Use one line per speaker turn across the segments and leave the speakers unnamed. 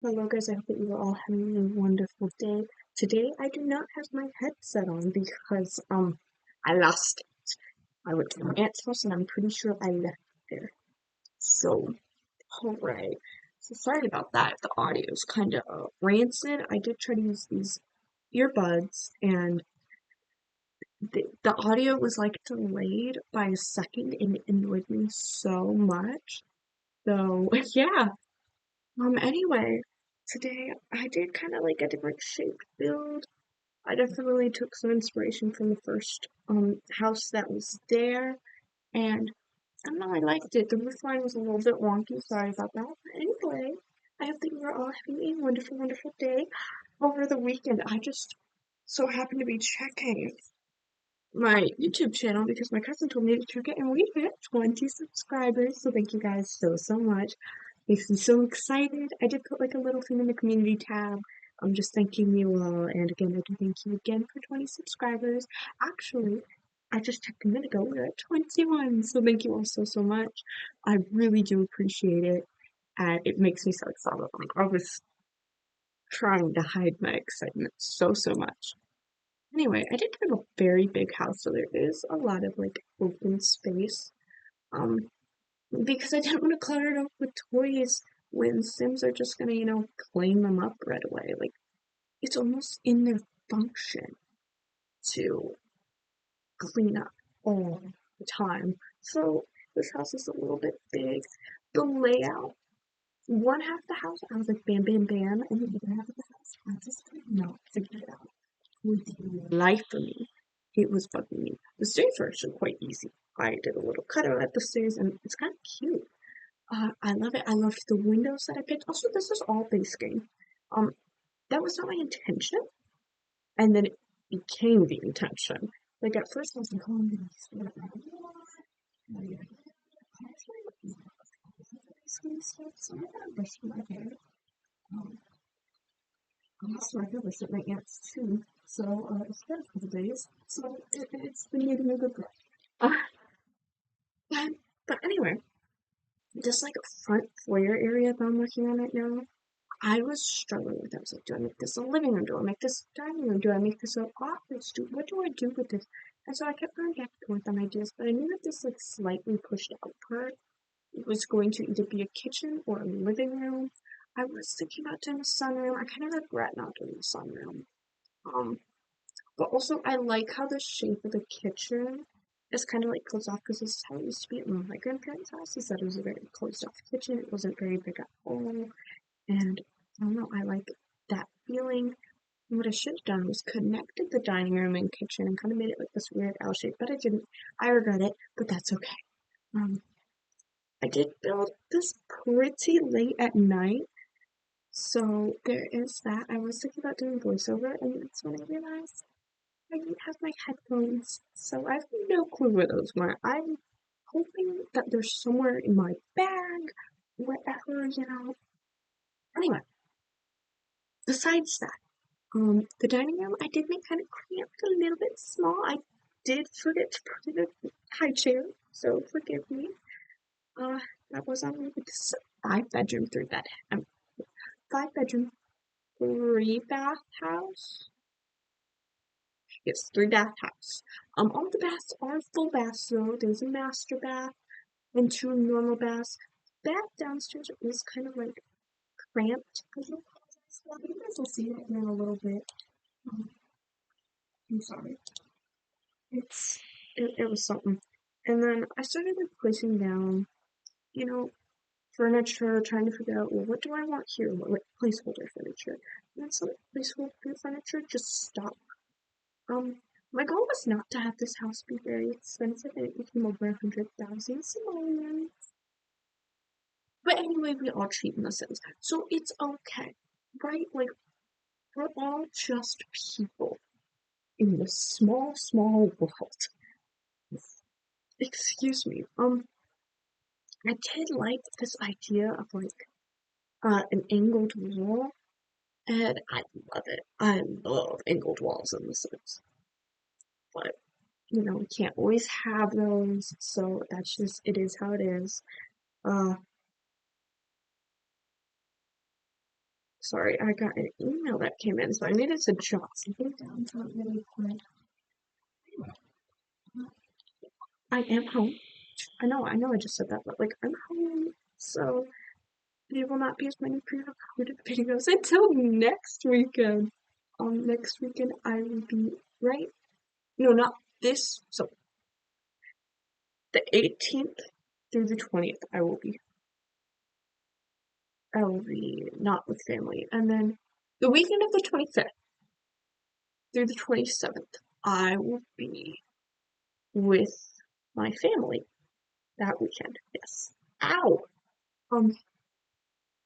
Hello guys, I hope that you are all having a wonderful day. Today I do not have my headset on because I lost it. I went to my aunt's house and I'm pretty sure I left it there. So, alright. So sorry about that if the audio is kind of rancid. I did try to use these earbuds and the audio was like delayed by a second and it annoyed me so much. So yeah. Anyway, today I did kind of like a different shaped build. I definitely took some inspiration from the first house that was there, and I don't know, I liked it. The roof line was a little bit wonky, sorry about that. But anyway, I hope that you are all having a wonderful, wonderful day. Over the weekend, I just so happened to be checking my YouTube channel because my cousin told me to check it, and we hit 20 subscribers. So thank you guys so much. Makes me so excited. I did put like a little thing in the community tab. I'm just thanking you all, and again, I do thank you again for 20 subscribers. Actually, I just checked a minute ago. We're at 21, so thank you all so much. I really do appreciate it, and it makes me so excited. Like I was trying to hide my excitement so much. Anyway, I did have a very big house, so there is a lot of like open space. Um, because I didn't want to clutter it up with toys when Sims are just gonna, clean them up right away. Like it's almost in their function to clean up all the time. So this house is a little bit big. The layout, one half of the house, I was like bam, and the other half of the house, I just could not figure it out. With the life for me, it was bugging me. The stairs were actually quite easy. I did a little cutout at the stairs, and it's kind of cute. I love it. I love the windows that I picked. Also, this is all base game. Um, that was not my intention, and then it became the intention. Like at first, I was like, "Oh, I'm gonna start out my I actually base game stuff, so I'm gonna brush my hair. Um, I'm also my hair was at my aunt's too, so it's been a couple days. So it's been needing a good brush. Uh, but, but anyway, this like front foyer area that I'm working on right now, I was struggling with that. I was like, do I make this a living room? Do I make this a dining room? Do I make this an office? What do I do with this? And so I kept going back and forth on ideas, but I knew that this like slightly pushed out part was going to either be a kitchen or a living room. I was thinking about doing a sunroom. I kind of regret not doing the sunroom. Um, but also I like how the shape of the kitchen is kind of like closed off because this is how it used to be at my grandparents' house. He said it was a very closed off kitchen. It wasn't very big at all. And I don't know, I like that feeling. What I should have done was connected the dining room and kitchen and kind of made it like this weird L shape, but I didn't. I regret it, but that's okay. Um, I did build this pretty late at night, so there is that. I was thinking about doing voiceover, and that's when I realized I didn't have my headphones, so I have no clue where those went. I'm hoping that they're somewhere in my bag, whatever, Anyway, besides that. The dining room I did make kind of cramped, a little bit small. I did forget to put in a high chair, so forgive me. Uh, that was on this 5 bedroom, 3 bed, 5 bedroom, 3 bath house. Yes, 3 bath house. All the baths are full baths though. There's a master bath and 2 normal baths. Bath downstairs is kind of like cramped. You guys will see it in a little bit. Um, I'm sorry. It was something. And then I started like placing down, you know, furniture, trying to figure out, well, what do I want here? What like placeholder furniture? And then some placeholder furniture just stopped. Um, my goal was not to have this house be very expensive, and it became over 100,000 simoleons. But anyway, we all cheat in the Sims, so it's okay, right? Like we're all just people in this small world. Excuse me. I did like this idea of like an angled wall, and I love it. I love angled walls in The Sims, but we can't always have those, so that's just it is how it is. Uh, Sorry, I got an email that came in, so I needed to jot something down so it really quick. I am home. I know I just said that, but like I'm home, so there will not be as many pre-recorded videos until next weekend. Next weekend I will be right. No, not this. So the 18th through the 20th, I will be not with family, and then the weekend of the 25th through the 27th, I will be with my family that weekend. Yes. Ow. Um.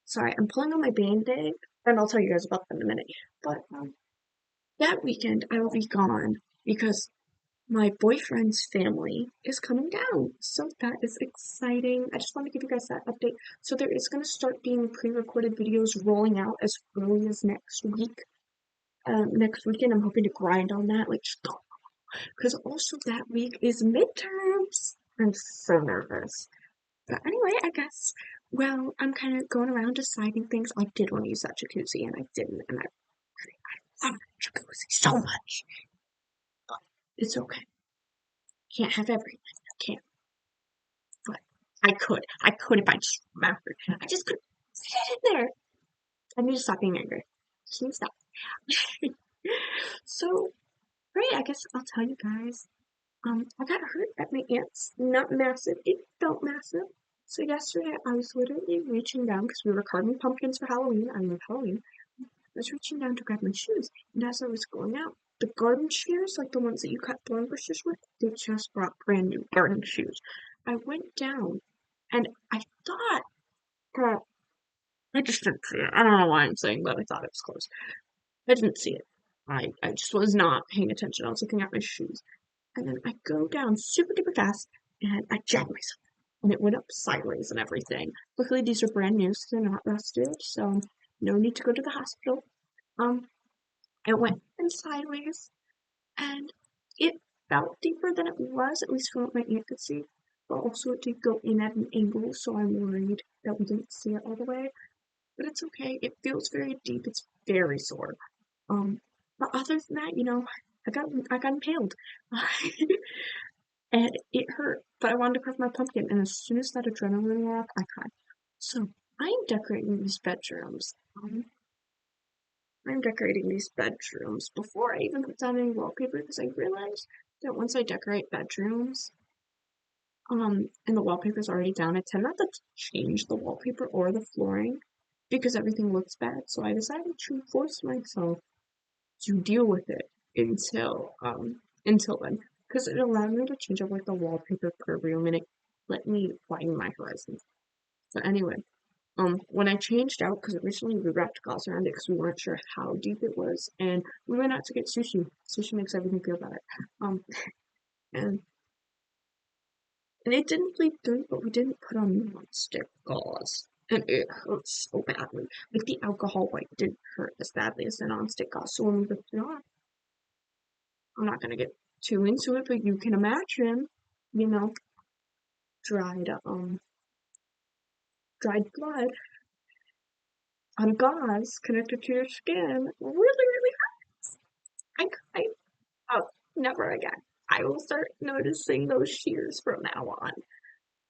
Sorry, I'm pulling on my Band-Aid, and I'll tell you guys about that in a minute. But that weekend I will be gone because my boyfriend's family is coming down. So that is exciting. I just want to give you guys that update. So there is going to start being pre-recorded videos rolling out as early as next week. Next weekend, I'm hoping to grind on that, like, because also that week is midterms. I'm so nervous. But anyway, I guess, well, I'm kind of going around deciding things. I did want to use that jacuzzi, and I didn't, and I love jacuzzi so much. But it's okay. Can't have everything. I can't. But I could if I just remembered. I just couldn't fit in there. I need to stop being angry. Just need to stop. So, great. I guess I'll tell you guys. I got hurt at my aunt's. Not massive. It felt massive. So yesterday I was literally reaching down because we were carving pumpkins for Halloween. I love Halloween. I was reaching down to grab my shoes, and as I was going out, the garden shears, like the ones that you cut thorn bushes with, they just brought brand new garden shoes. I went down, and I thought that I just didn't see it. I don't know why I'm saying that. I thought it was close. I didn't see it. I just was not paying attention. I was looking at my shoes. And then I go down super duper fast and I jab myself. And it went up sideways and everything. Luckily these are brand new, so they're not rusted, so no need to go to the hospital. Um, it went in sideways and it felt deeper than it was, at least from what my aunt could see. But also it did go in at an angle, so I'm worried that we didn't see it all the way. But it's okay. It feels very deep. It's very sore. Um, but other than that, I got impaled. And it hurt, but I wanted to carve my pumpkin, and as soon as that adrenaline wore off, I cried. So I'm decorating these bedrooms. I'm decorating these bedrooms before I even put down any wallpaper because I realized that once I decorate bedrooms, and the wallpaper's already down, I tend not to change the wallpaper or the flooring because everything looks bad. So I decided to force myself to deal with it until then, because it allowed me to change up like the wallpaper per room, and it let me widen my horizons. So anyway, when I changed out, because originally we wrapped gauze around it because we weren't sure how deep it was, and we went out to get sushi. Sushi makes everything feel better. Um, and it didn't bleed through, but we didn't put on non-stick gauze. And it hurt so badly. Like the alcohol white didn't hurt as badly as the non-stick gauze. So when we ripped it off, I'm not gonna get too into it, but you can imagine, you know, dried dried blood on gauze connected to your skin really, really hurts. I oh, never again. I will start noticing those shears from now on.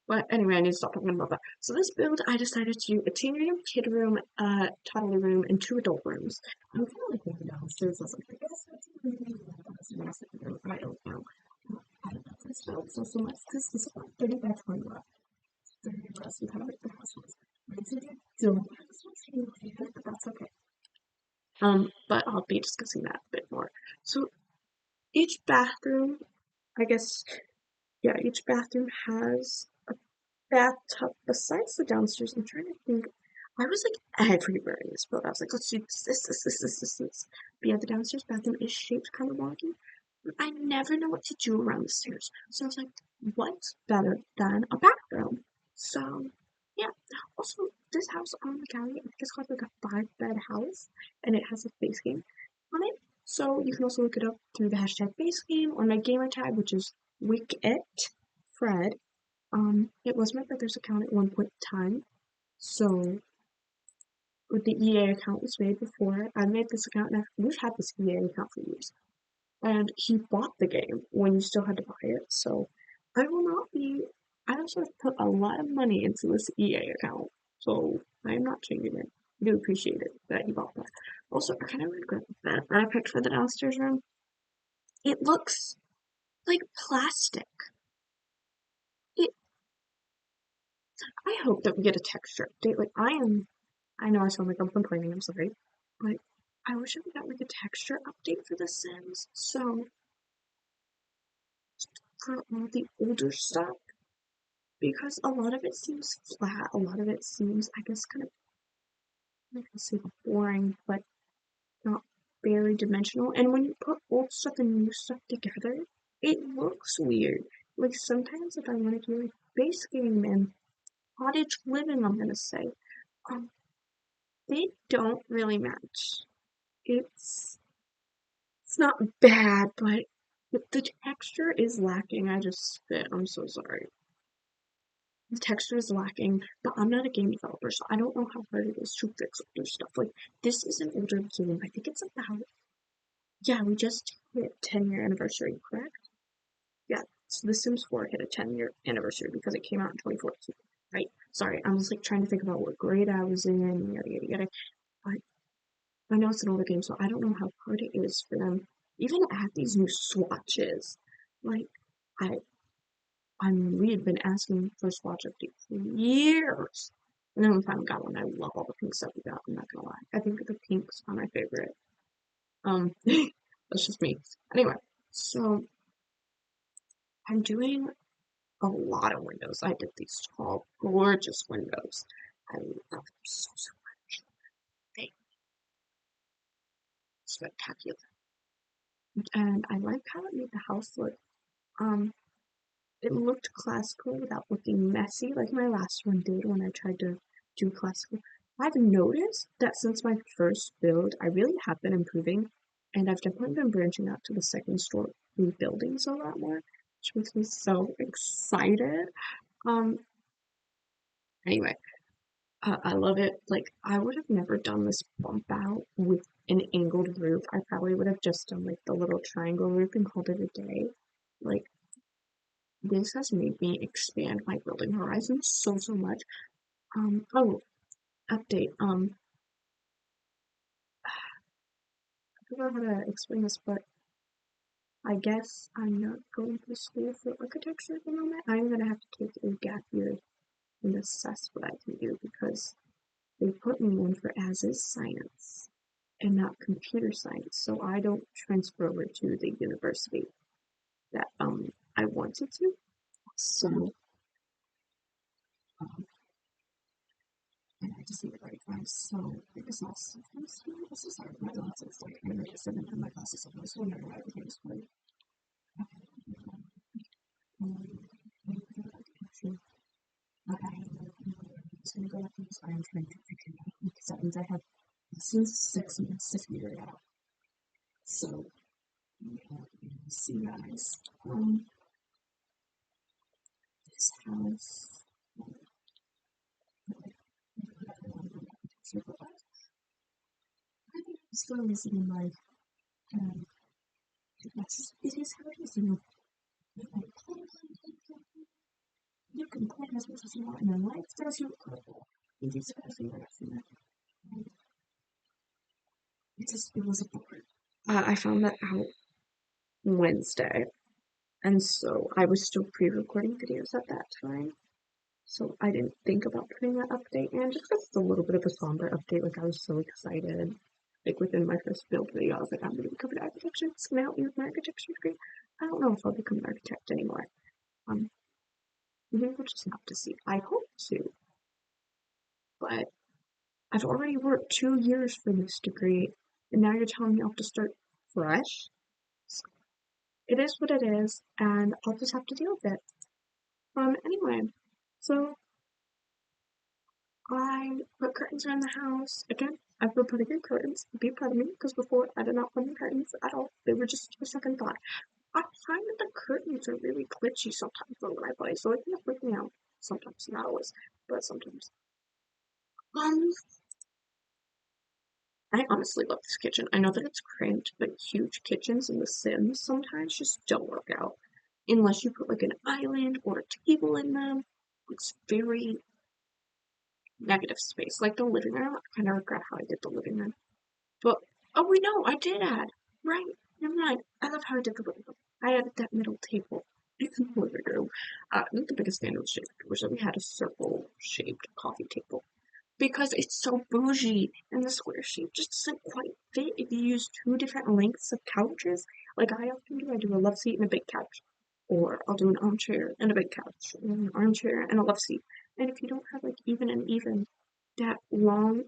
But anyway, I need to stop talking about that. So this build, I decided to do a teen room, kid room, toddler room, and 2 adult rooms. I'm kind of like thinking downstairs as like, I guess that's a massive room. I don't know. I don't know if this build so much because this is like 30 by 20 left. 30 less than kind of like the house was. I don't have this much, but that's okay. But I'll be discussing that a bit more. So each bathroom, I guess, yeah, each bathroom has a bathtub besides the downstairs. I'm trying to think. I was like everywhere in this build. I was like, let's do this. But yeah, the downstairs bathroom is shaped kind of wonky. I never know what to do around the stairs. So I was like, what's better than a bathroom? So yeah. Also, this house on the county, I think it's called like a 5-bed house, and it has a face game on it. So you can also look it up through the hashtag face game or my gamer tag, which is WicketFred. It was my brother's account at one point in time. So with the EA account was made before. I made this account, and we've had this EA account for years. And he bought the game when you still had to buy it, so I will not be. I also have put a lot of money into this EA account, so I am not changing it. I do appreciate it that he bought that. Also, I kind of regret that I picked for the downstairs room. It looks like plastic. It. I hope that we get a texture update. Like I know I sound like I'm complaining. I'm sorry, but I wish that we got like a texture update for The Sims. So for all the older stuff, because a lot of it seems flat, a lot of it seems, I guess, kind of, I can say boring, but not very dimensional. And when you put old stuff and new stuff together, it looks weird. Like sometimes if I want to do like base game and cottage living, I'm gonna say, um, they don't really match. It's not bad, but the texture is lacking. I just spit. I'm so sorry. The texture is lacking, but I'm not a game developer, so I don't know how hard it is to fix older stuff. Like, this is an older game. I think it's about, yeah, we just hit 10-year anniversary, correct? Yeah, so The Sims 4 hit a 10-year anniversary because it came out in 2014, right? Sorry, I was like trying to think about what grade I was in, yada yada yada. But I know it's an older game, so I don't know how hard it is for them. Even add these new swatches. Like, I I mean, we had been asking for a Swatch update for years. And then we finally got one. I love all the pink stuff we got, I'm not gonna lie. I think the pinks are my favorite. That's just me. Anyway, so I'm doing a lot of windows. I did these tall, gorgeous windows. I love them so much. They spectacular. And I like how it made the house look. Um, it looked classical without looking messy, like my last one did when I tried to do classical. I've noticed that since my first build, I really have been improving, and I've definitely been branching out to the second story buildings a lot more, which makes me so excited. Um, anyway, I love it. Like, I would have never done this bump out with an angled roof. I probably would have just done like the little triangle roof and called it a day. Like, this has made me expand my building horizons so much. Oh, update. I don't know how to explain this, but I guess I'm not going to school for architecture at the moment. I'm gonna have to take a gap year and assess what I can do because they put me in for as is science and not computer science, so I don't transfer over to the university that I wanted to. So um, and I just need to write guys. So I guess I'll sometimes do this is hard. My classes like I'm gonna sit in my classes so I was wondering why I was going to okay. So I'm gonna go up to I'm trying to figure it out because that means I have this is 6 months to figure it out. So see guys. This house I think I'm still listening like um it is how it is, you know. You can plan as much as you want in your life as you purple. It is as you want. It was a board. I found that out Wednesday, and so I was still pre-recording videos at that time. So I didn't think about putting that update in just because it's a little bit of a somber update. Like I was so excited. Like within my first build video, I was like, I'm gonna become an architecture. It's gonna help me with my architecture degree. I don't know if I'll become an architect anymore. Um, maybe we'll just have to see. I hope to, but I've already worked 2 years for this degree, and now you're telling me I have to start fresh. So it is what it is, and I'll just have to deal with it. Anyway, so I put curtains around the house. Again, I've been putting in curtains. Be proud of me, because before I did not put in curtains at all. They were just a second thought. I find that the curtains are really glitchy sometimes when I play, so it can freak me out. Sometimes, not always, but sometimes. Um, I honestly love this kitchen. I know that it's cramped, but huge kitchens in The Sims sometimes just don't work out unless you put like an island or a table in them. It's very negative space. Like the living room, I kind of regret how I did the living room. But oh wait, no, I did add. Right, never mind. I love how I did the living room. I added that middle table in the living room. Not the biggest fan of the shape, was that we had a circle-shaped coffee table because it's so bougie and the square shape just doesn't quite fit if you use two different lengths of couches. Like I often do, I do a love seat and a big couch. Or I'll do an armchair and a big couch, or an armchair and a love seat. And if you don't have like even and even, that long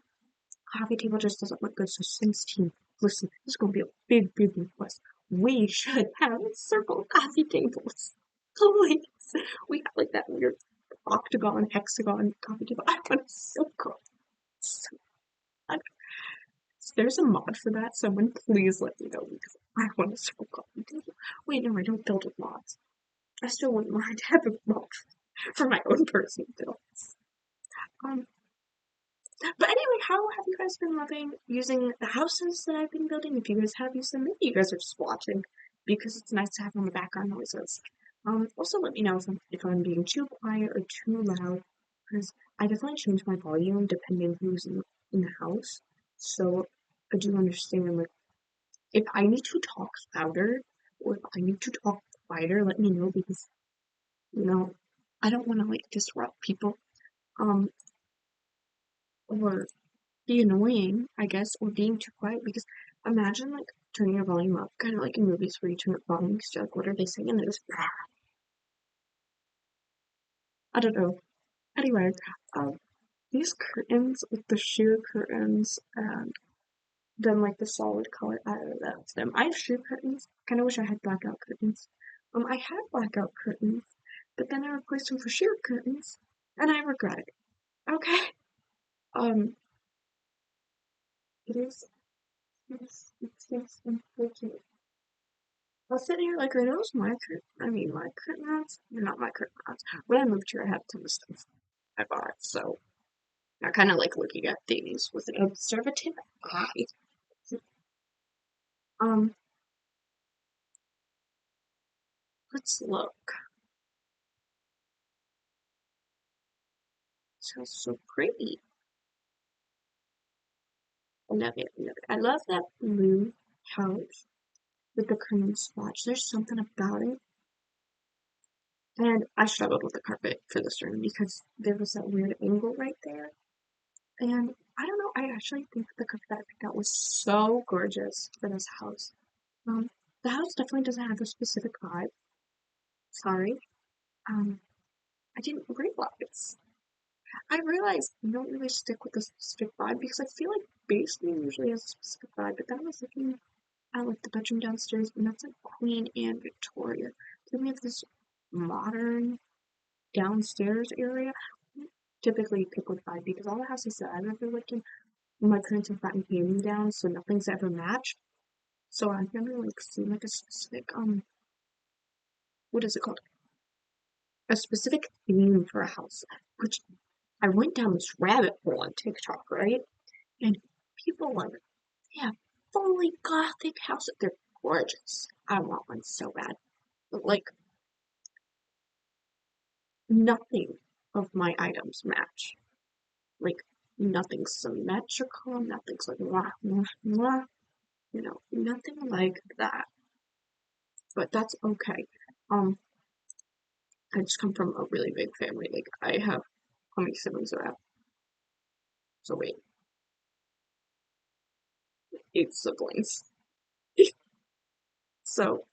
coffee table just doesn't look good. So Sims team, listen, this is gonna be a big, big request. We should have circle coffee tables. Please. We have like that weird octagon, hexagon coffee table. I want a circle. So, like, there's a mod for that. Someone please let me know because I want a circle coffee table. Wait, no, I don't build with mods. I still wouldn't mind having a mod for my own personal builds. Um, but anyway, how have you guys been loving using the houses that I've been building? If you guys have used them, maybe you guys are just watching because it's nice to have on the background noises. Also let me know if I'm being too quiet or too loud because I definitely change my volume depending who's in the house. So I do understand like if I need to talk louder or if I need to talk quieter, let me know because you know I don't want to like disrupt people. Um, or be annoying, I guess, or being too quiet because imagine like turning your volume up, kind of like in movies where you turn up volume because you're like, what are they saying? And there's, I don't know. Anyway, um, these curtains, like the sheer curtains, and then like the solid color, I love them. I have sheer curtains. Kind of wish I had blackout curtains. I had blackout curtains, but then I replaced them for sheer curtains, and I regret it. Okay. Um, it is, it's unfortunate. I was sitting here like, are those my curtain? I mean, my curtain rods? They're not my curtain rods. When I moved here, I had a ton of stuff I bought, so I kind of like looking at things with an observative eye. Um, let's look. Sounds so pretty. I love it. I love it. I love that blue house with the cream swatch. There's something about it. And I struggled with the carpet for this room because there was that weird angle right there. And I don't know, I actually think the carpet that I picked out was so gorgeous for this house. Um, the house definitely doesn't have a specific vibe. Sorry. Um, I didn't realize. I realized I don't really stick with a specific vibe because I feel like basement usually has a specific vibe, but then I was looking at like the bedroom downstairs and that's like Queen and Victoria. Then we have this modern downstairs area. Typically pick with vibe because all the houses that I've ever lived in, my parents have gotten hand down, so nothing's ever matched. So I've never like seen like a specific what is it called? A specific theme for a house, which I went down this rabbit hole on TikTok, right? And people like, yeah, fully gothic houses. They're gorgeous. I want one so bad. But like, nothing of my items match. Like, nothing's symmetrical, nothing's like, mwah, mwah, mwah. Nothing like that. But that's okay. Um, I just come from a really big family. Like, I have, how many siblings do I have? So wait, 8 siblings. So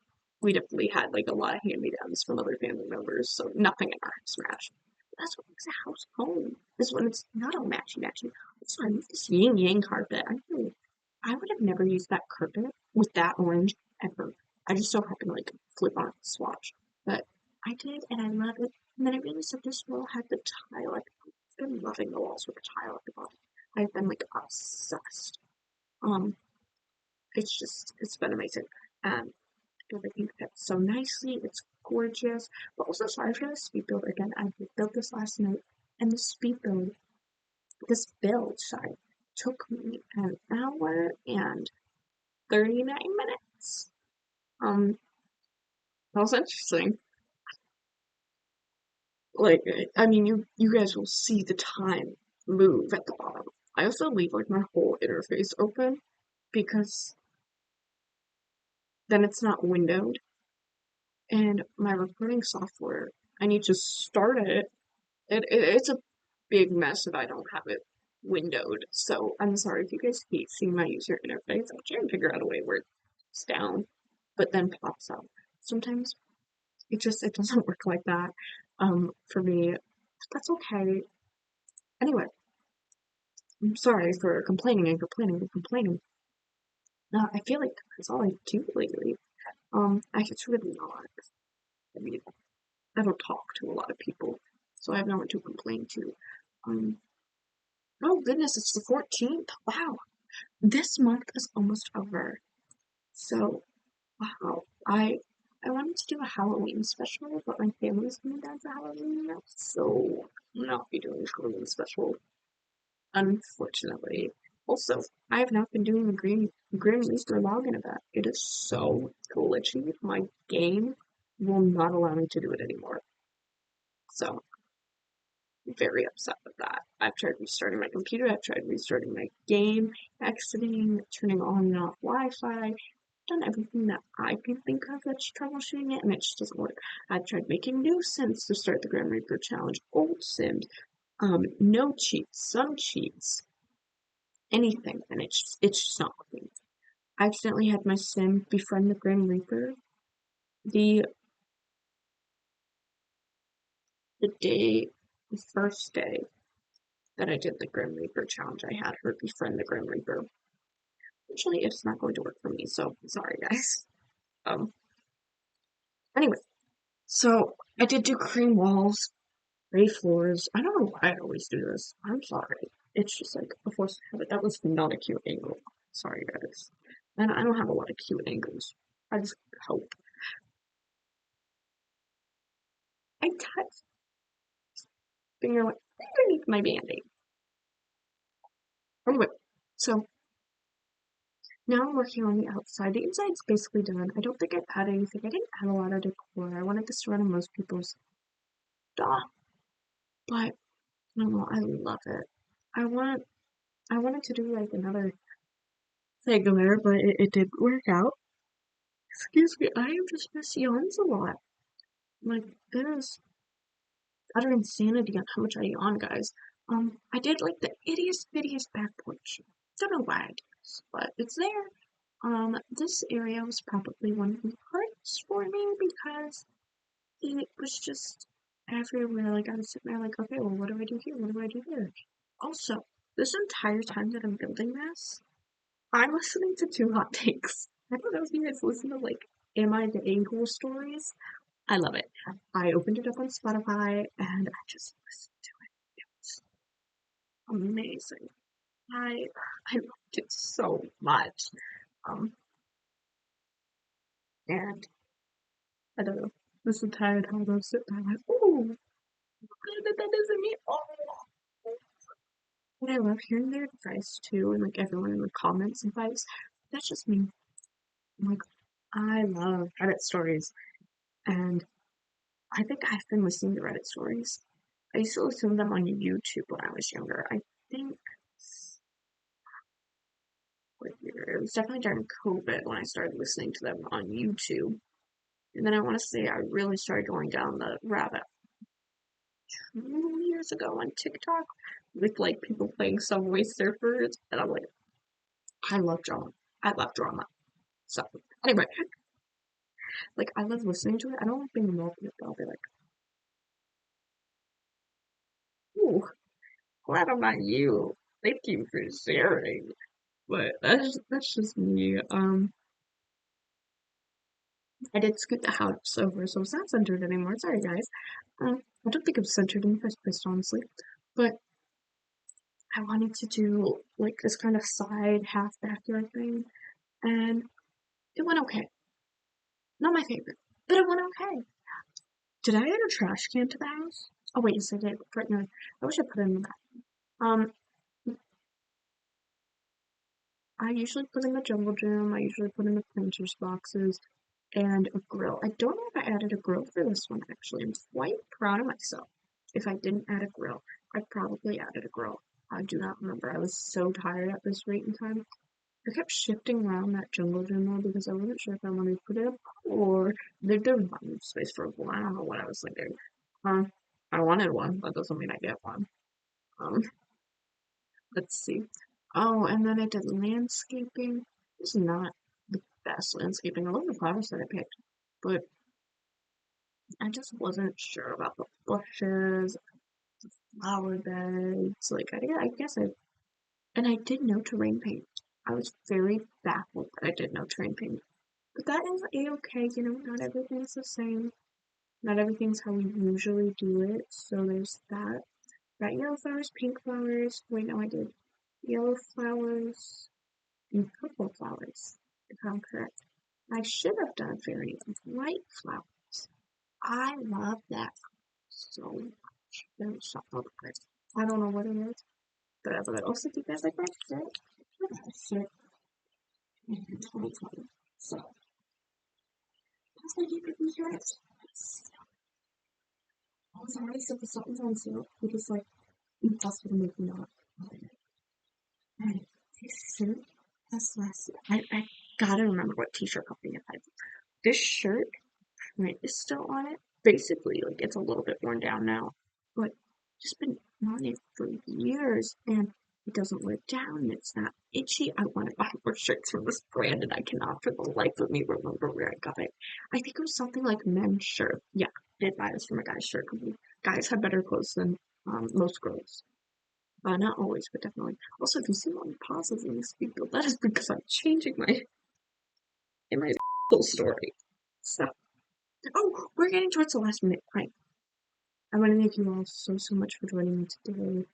we definitely had like a lot of hand-me-downs from other family members, so nothing in our house matched. That's what makes a house home. Is when it's not all matchy matchy. Also, I love this yin yang carpet. I would have never used that carpet with that orange ever. I just so happened to like flip on a swatch, but I did, and I love it. And then I realized that this wall had the tile. Like, I've been loving the walls with the tile at the bottom. I've been like obsessed. Um, it's been amazing. Um, everything fits so nicely. It's gorgeous. But also, sorry for the speed build again. I built this last night, and the speed build, this build, sorry. took me an hour and 39 minutes. That was interesting. Like, I mean, you guys will see the time move at the bottom. I also leave like my whole interface open because then it's not windowed, and my recording software, I need to start it. It's a big mess if I don't have it windowed. So I'm sorry if you guys hate seeing my user interface. I'll try and figure out a way where it's down, but then pops up. Sometimes it doesn't work like that. For me, that's okay. Anyway, I'm sorry for complaining and complaining and complaining. I feel like that's all I do lately. It's really not. I mean, I don't talk to a lot of people, so I have no one to complain to. Um, oh goodness, it's the 14th. Wow, this month is almost over. So, wow, I wanted to do a Halloween special, but my family's coming down for Halloween now, so I'll not be doing a Halloween special, unfortunately. Also, I have not been doing the Grim Reaper login event. It is so glitchy. My game will not allow me to do it anymore. So, very upset with that. I've tried restarting my computer, I've tried restarting my game, exiting, turning on and off Wi-Fi, done everything that I can think of that's troubleshooting it, and it just doesn't work. I've tried making new sims to start the Grim Reaper challenge, old sims, no cheats, some cheats, anything, and it's just not working. I accidentally had my sim befriend the Grim Reaper the the first day that I did the Grim Reaper challenge. I had her befriend the Grim Reaper. Actually, it's not going to work for me, so sorry guys. Um, anyway, so I did do cream walls, gray floors. I don't know why I always do this. I'm sorry. It's just like a forced habit. That was not a cute angle. Sorry guys. And I don't have a lot of cute angles. I just hope. I touched finger went underneath my band-aid. Anyway, so now I'm working on the outside. The inside's basically done. I don't think I've had anything. I didn't add a lot of decor. I wanted this to run on most people's stuff, but no, I love it. I want I wanted to do like another thing there, but it didn't work out. Excuse me, I am just miss yawns a lot. Like it is utter insanity on how much I yawn, guys. I did like the ittiest bittiest back portion. Don't know why I did this, but it's there. This area was probably one of the hardest for me because it was just everywhere. Like I was sitting there like, okay, well what do I do here? What do I do here? Also, this entire time that I'm building this, I'm listening to Two Hot Takes. I don't know if you guys listen to like Am I the A-hole stories? I love it. I opened it up on Spotify and I just listened to it. It was amazing. I I loved it so much. Um and I don't know. This entire time I was sitting there like, oh, that isn't me. Oh, and I love hearing their advice too, and like everyone in the comments advice. That's just me. I'm like, I love Reddit stories, and I think I've been listening to Reddit stories. I used to listen to them on YouTube when I was younger. I think what year? It was definitely during COVID when I started listening to them on YouTube. And then I want to say I really started going down the rabbit 2 years ago on TikTok with like people playing Subway Surfers, and I'm like, I love drama. I love drama. So anyway, like I love listening to it. I don't like being involved in it, but I'll be like, ooh, glad I'm not you. Thank you for sharing. But that's just me. I did scoot the house over, so it's not centered anymore. Sorry, guys. I don't think it was centered in the first place, honestly. But I wanted to do like this kind of side half backyard thing, and it went okay. Not my favorite, but it went okay. Did I add a trash can to the house? Oh wait, yes I did. Right now, I wish I put it in the back. Um, I usually put in the jungle gym, I usually put in the planters boxes, and a grill. I don't know if I added a grill for this one actually. I'm quite proud of myself. If I didn't add a grill, I probably added a grill. I do not remember. I was so tired at this rate in time. I kept shifting around that jungle gym though because I wasn't sure if I wanted to put it up or they did one space for a pool. I don't know what I was thinking. I wanted one, that doesn't mean I get one. Um, let's see. Oh, and then I did landscaping. It's not the best landscaping. I love the flowers that I picked, but I just wasn't sure about the bushes, flower beds. Like I guess and I did no terrain paint. I was very baffled that I did no terrain paint. But that is a-okay, you know, not everything's the same. Not everything's how we usually do it. So there's that. Got yellow flowers, pink flowers. Wait, no, I did yellow flowers and purple flowers, if I'm correct. I should have done fairy of white flowers. I love that so much. Then shop all the cards. I don't know what it is, but I love it. Also, do you guys like my shirt? I got a shirt in 2020. So that's my favorite shirt. I was already said the something's on sale, which is like impossible to make me not. Alright, this shirt has last. I gotta remember what t-shirt company it had. This shirt print is still on it. Basically, like it's a little bit worn down now, but just been on it for years and it doesn't wear down. It's not itchy. I want to buy more shirts from this brand and I cannot for the life of me remember where I got it. I think it was something like men's shirt. Yeah, I did buy this from a guy's shirt company. Guys have better clothes than most girls. Not always, but definitely. Also, if you see a lot of pauses in this video, that is because I'm changing my in my whole story. So, oh, we're getting towards the last minute. Right. I want to thank you all so much for joining me today.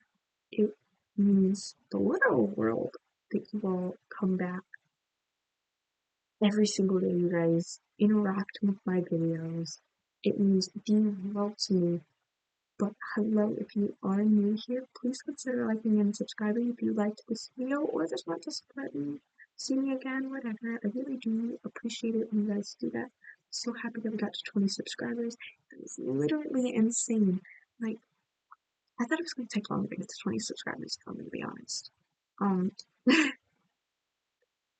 It means the literal world that you all come back every single day. You guys interact with my videos. It means the world to me. But hello, if you are new here, please consider liking and subscribing if you liked this video or just want to support me, see me again, whatever. I really do appreciate it when you guys do that. So happy that we got to 20 subscribers. That is literally insane. Like, I thought it was going to take longer to get to 20 subscribers, if I'm going to be honest. Um,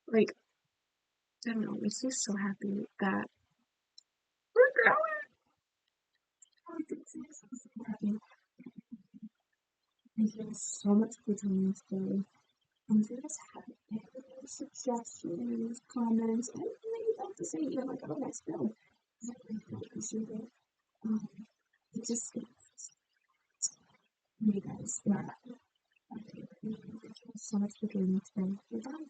like, I don't know, it makes me so happy that we're growing. Thank you guys so much for joining us today. And if you guys have any suggestions, comments, anything that you'd like to say, you know, like, oh, that's good. I really appreciate it. Um, it just, you guys, yeah. Thank you so much for joining us today. Bye.